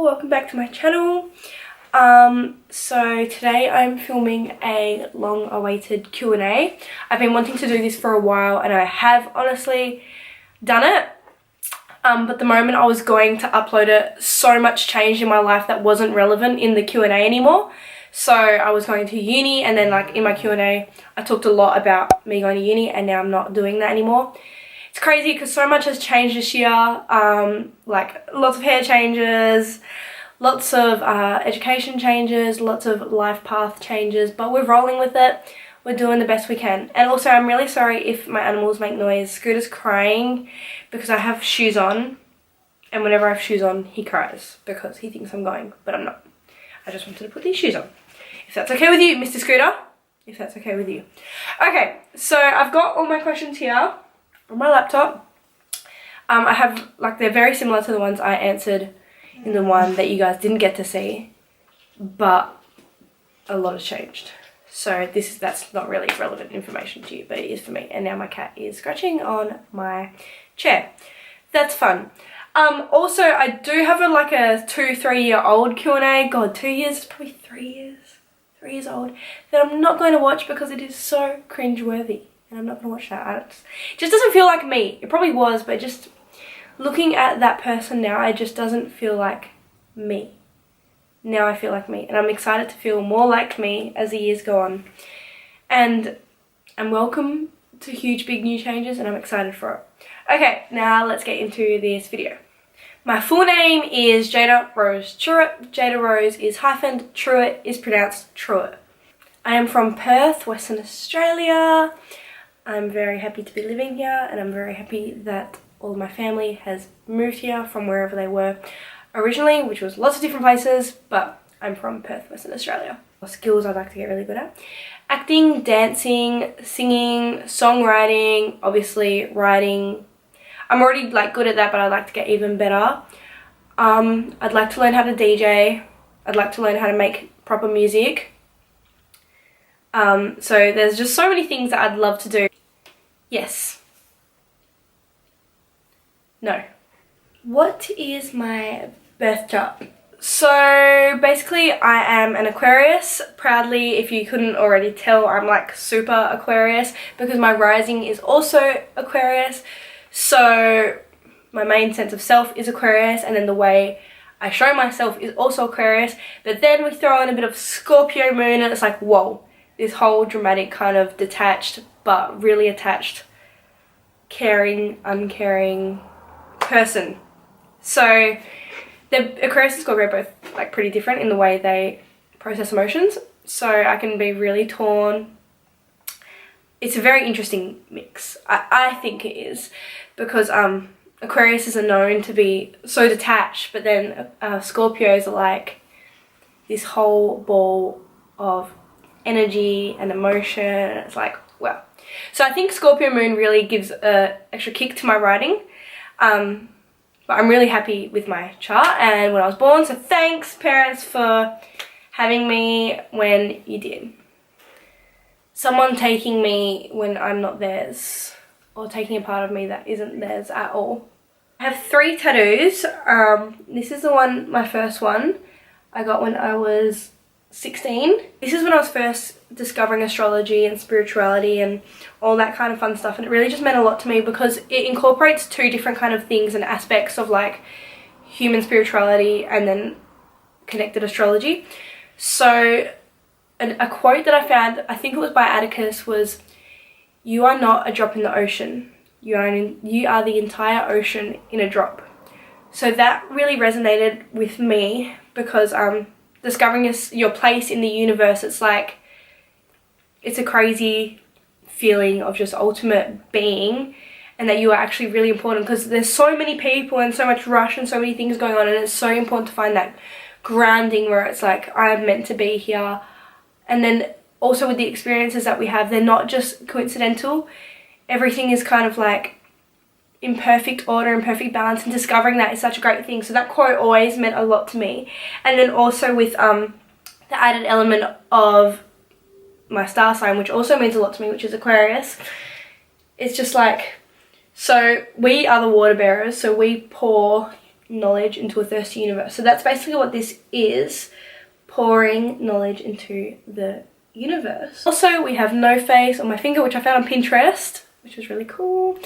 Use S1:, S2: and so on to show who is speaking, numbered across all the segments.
S1: welcome back to my channel. So today I'm filming a long-awaited Q&A. I've been wanting to do this for a while and I have honestly done it. But the moment I was going to upload it, so much changed in my life that wasn't relevant in the Q&A anymore. So I was going to uni, and then like in my Q&A I talked a lot about me going to uni, and now I'm not doing that anymore. It's crazy because so much has changed this year, like lots of hair changes, lots of education changes, lots of life path changes, but we're rolling with it. We're doing the best we can. And also I'm really sorry if my animals make noise. Scooter's crying because I have shoes on, and whenever I have shoes on he cries because he thinks I'm going, but I'm not. I just wanted to put these shoes on. If that's okay with you, Mr. Scooter, if that's okay with you. Okay, so I've got all my questions here on my laptop. I have, like, they're very similar to the ones I answered in the one that you guys didn't get to see, but a lot has changed. So that's not really relevant information to you, but it is for me. And now my cat is scratching on my chair. That's fun. Also, I do have like a 2-3 year old Q&A. God, 2 years is probably 3 years. 3 years old. That I'm not going to watch because it is so cringe-worthy. And I'm not going to watch that. It just doesn't feel like me. It probably was, but just looking at that person now, it just doesn't feel like me. Now I feel like me. And I'm excited to feel more like me as the years go on. And I'm welcome to huge, big new changes, and I'm excited for it. Okay, now let's get into this video. My full name is Jaida-Rose Truitt. Jaida-Rose is hyphened, Truitt is pronounced Truitt. I am from Perth, Western Australia. I'm very happy to be living here, and I'm very happy that all of my family has moved here from wherever they were originally, which was lots of different places, but I'm from Perth, Western Australia. Skills I'd like to get really good at: acting, dancing, singing, songwriting, obviously writing. I'm already like good at that, but I'd like to get even better. I'd like to learn how to DJ. I'd like to learn how to make proper music. So there's just so many things that I'd love to do. Yes. No. What is my birth chart? So basically I am an Aquarius. Proudly, if you couldn't already tell, I'm like super Aquarius because my rising is also Aquarius. So my main sense of self is Aquarius, and then the way I show myself is also Aquarius. But then we throw in a bit of Scorpio moon and it's like, whoa, this whole dramatic kind of detached but really attached, caring, uncaring person. So the Aquarius and Scorpio are both like pretty different in the way they process emotions. So I can be really torn. It's a very interesting mix. I think it is, because Aquarius are known to be so detached, but then Scorpios are like this whole ball of energy and emotion. It's like, wow. So I think Scorpio moon really gives an extra kick to my writing. But I'm really happy with my chart and when I was born, so thanks parents for having me when you did. Someone taking me when I'm not theirs, or taking a part of me that isn't theirs at all. I have 3 tattoos. This is the one, my first one, I got when I was 16. This is when I was first discovering astrology and spirituality and all that kind of fun stuff, and it really just meant a lot to me because it incorporates 2 different kind of things and aspects of like human spirituality and then connected astrology. So a quote that I found, I think it was by Atticus, was, "You are not a drop in the ocean. You are the entire ocean in a drop." So that really resonated with me because discovering your place in the universe, it's like, it's a crazy feeling of just ultimate being, and that you are actually really important because there's so many people and so much rush and so many things going on, and it's so important to find that grounding where it's like, I'm meant to be here. And then also with the experiences that we have, they're not just coincidental. Everything is kind of like in perfect order and perfect balance, and discovering that is such a great thing. So that quote always meant a lot to me. And then also with the added element of my star sign, which also means a lot to me, which is Aquarius. It's just like, so we are the water bearers, so we pour knowledge into a thirsty universe. So that's basically what this is, pouring knowledge into the universe. Also, we have no face on my finger, which I found on Pinterest, which was really cool.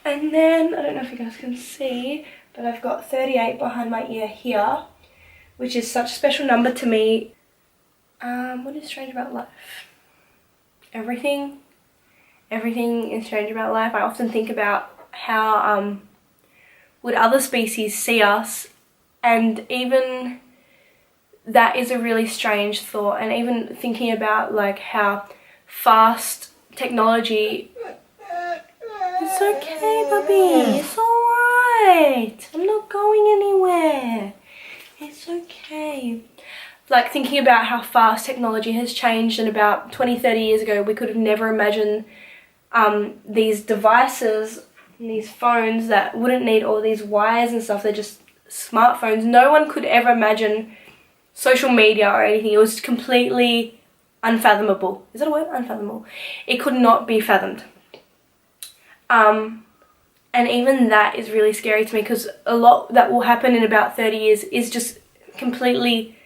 S1: And then, I don't know if you guys can see, but I've got 38 behind my ear here, which is such a special number to me. What is strange about life? Everything is strange about life. I often think about how would other species see us, and even that is a really strange thought. And even thinking about like how fast technology. It's okay, puppy. It's alright. I'm not going anywhere. It's okay. Like thinking about how fast technology has changed, and about 20-30 years ago we could have never imagined these devices, these phones that wouldn't need all these wires and stuff. They're just smartphones. No one could ever imagine social media or anything. It was completely unfathomable. Is that a word? Unfathomable. It could not be fathomed. And even that is really scary to me, because a lot that will happen in about 30 years is just completely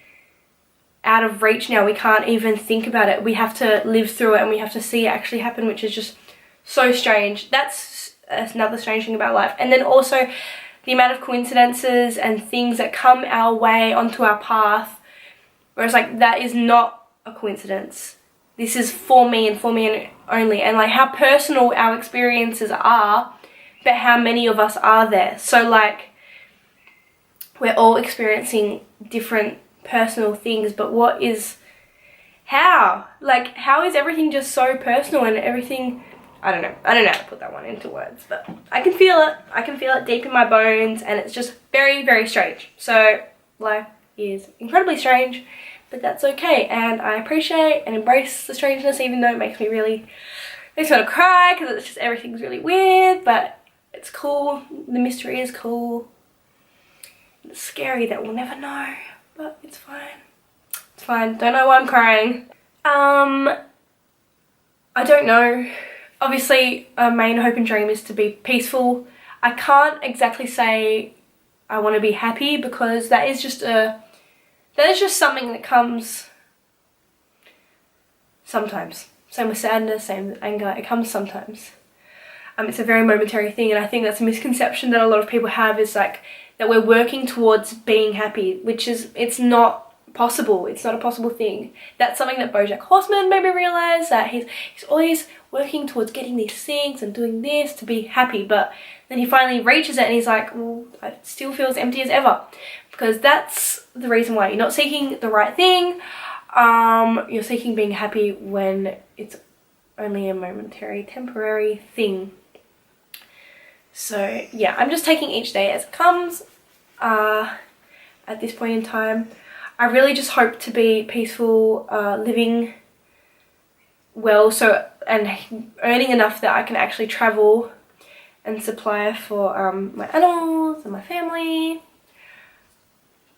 S1: out of reach now. We can't even think about it. We have to live through it, and we have to see it actually happen, which is just so strange. That's another strange thing about life. And then also the amount of coincidences and things that come our way onto our path, whereas like that is not a coincidence. This is for me and only, and like how personal our experiences are, but how many of us are there. So like we're all experiencing different personal things, but how is everything just so personal and everything? I don't know how to put that one into words, but I can feel it deep in my bones, and it's just very, very strange. So life is incredibly strange, but that's okay, and I appreciate and embrace the strangeness, even though it makes me want to cry, because it's just everything's really weird, but it's cool. The mystery is cool. It's scary that we'll never know, but it's fine. It's fine. Don't know why I'm crying. I don't know. Obviously, our main hope and dream is to be peaceful. I can't exactly say I want to be happy, because that is just something that comes sometimes. Same with sadness, same with anger. It comes sometimes. It's a very momentary thing, and I think that's a misconception that a lot of people have, is like that we're working towards being happy, which is, it's not possible. It's not a possible thing. That's something that BoJack Horseman made me realize, that he's always working towards getting these things and doing this to be happy, but then he finally reaches it and he's like, well, it still feels empty as ever, because that's the reason why. You're not seeking the right thing. You're seeking being happy when it's only a momentary, temporary thing. So yeah, I'm just taking each day as it comes at this point in time. I really just hope to be peaceful, living well, and earning enough that I can actually travel and supply for my animals and my family.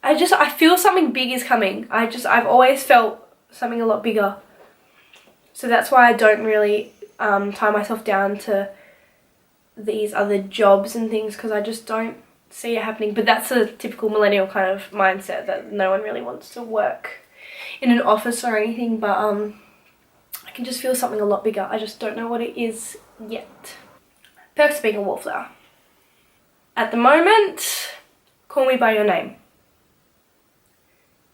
S1: I feel something big is coming. I've always felt something a lot bigger. So that's why I don't really tie myself down to these other jobs and things, because I just don't see it happening. But that's a typical millennial kind of mindset, that no one really wants to work in an office or anything, but I can just feel something a lot bigger. I just don't know what it is yet. Perks of being a wallflower. At the moment, call me by your name.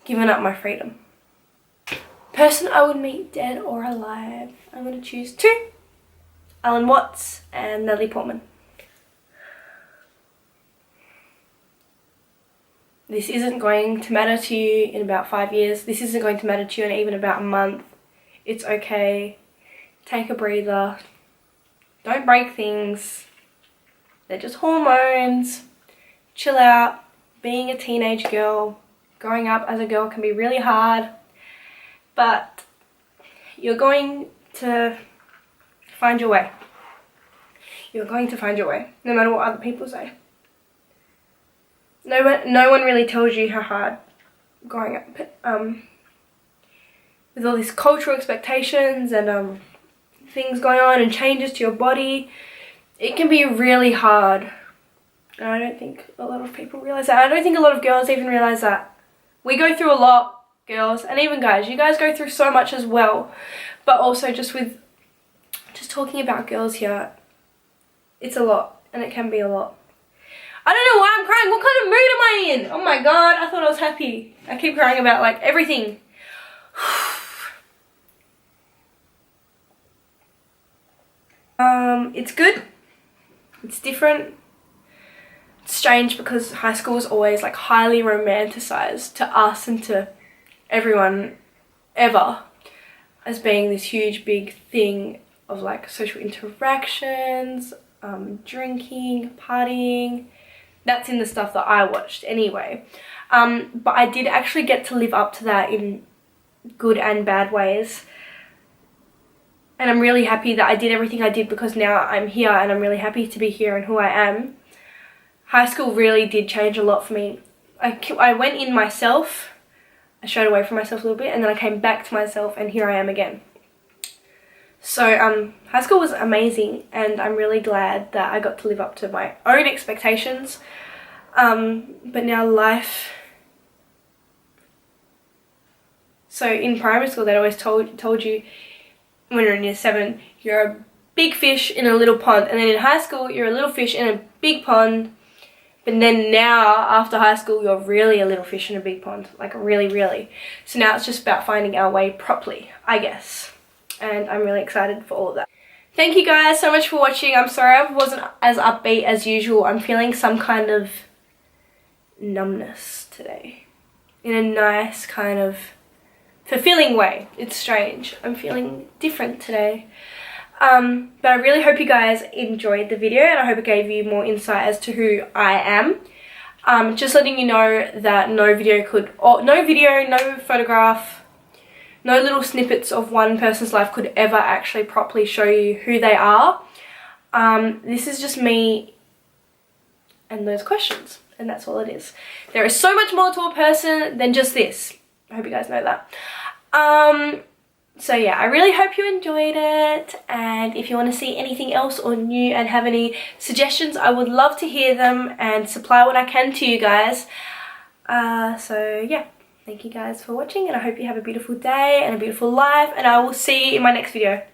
S1: Giving up my freedom. Person I would meet dead or alive. I'm going to choose two. Alan Watts and Natalie Portman. This isn't going to matter to you in about 5 years. This isn't going to matter to you in even about a month. It's okay. Take a breather. Don't break things. They're just hormones. Chill out. Being a teenage girl, growing up as a girl can be really hard. But you're going to find your way. You're going to find your way, no matter what other people say. No one really tells you how hard growing up with all these cultural expectations and things going on and changes to your body. It can be really hard And I don't think a lot of people realise that. I don't think a lot of girls even realise that. We go through a lot, girls, and even guys. You guys go through so much as well. But also just talking about girls here, it's a lot, and it can be a lot. I don't know why I'm crying. What kind of mood am I in? Oh my god, I thought I was happy. I keep crying about like everything. It's good. It's different. It's strange because high school is always like highly romanticized to us and to everyone ever as being this huge big thing of like social interactions, drinking, partying. That's in the stuff that I watched anyway. But I did actually get to live up to that in good and bad ways. And I'm really happy that I did everything I did because now I'm here and I'm really happy to be here and who I am. High school really did change a lot for me. I went in myself, I strayed away from myself a little bit, and then I came back to myself and here I am again. So high school was amazing and I'm really glad that I got to live up to my own expectations. But now life... So in primary school they always told you when you're in year 7, you're a big fish in a little pond, and then in high school you're a little fish in a big pond, but then now after high school you're really a little fish in a big pond, like really. So now it's just about finding our way properly, I guess, and I'm really excited for all of that. Thank you guys so much for watching. I'm sorry I wasn't as upbeat as usual. I'm feeling some kind of numbness today in a nice kind of fulfilling way. It's strange. I'm feeling different today. But I really hope you guys enjoyed the video and I hope it gave you more insight as to who I am. Just letting you know that no video, no photograph, no little snippets of one person's life could ever actually properly show you who they are. This is just me and those questions, and that's all it is. There is so much more to a person than just this. I hope you guys know that. So yeah, I really hope you enjoyed it, and if you want to see anything else or new and have any suggestions, I would love to hear them and supply what I can to you guys. So yeah, thank you guys for watching, and I hope you have a beautiful day and a beautiful life, and I will see you in my next video.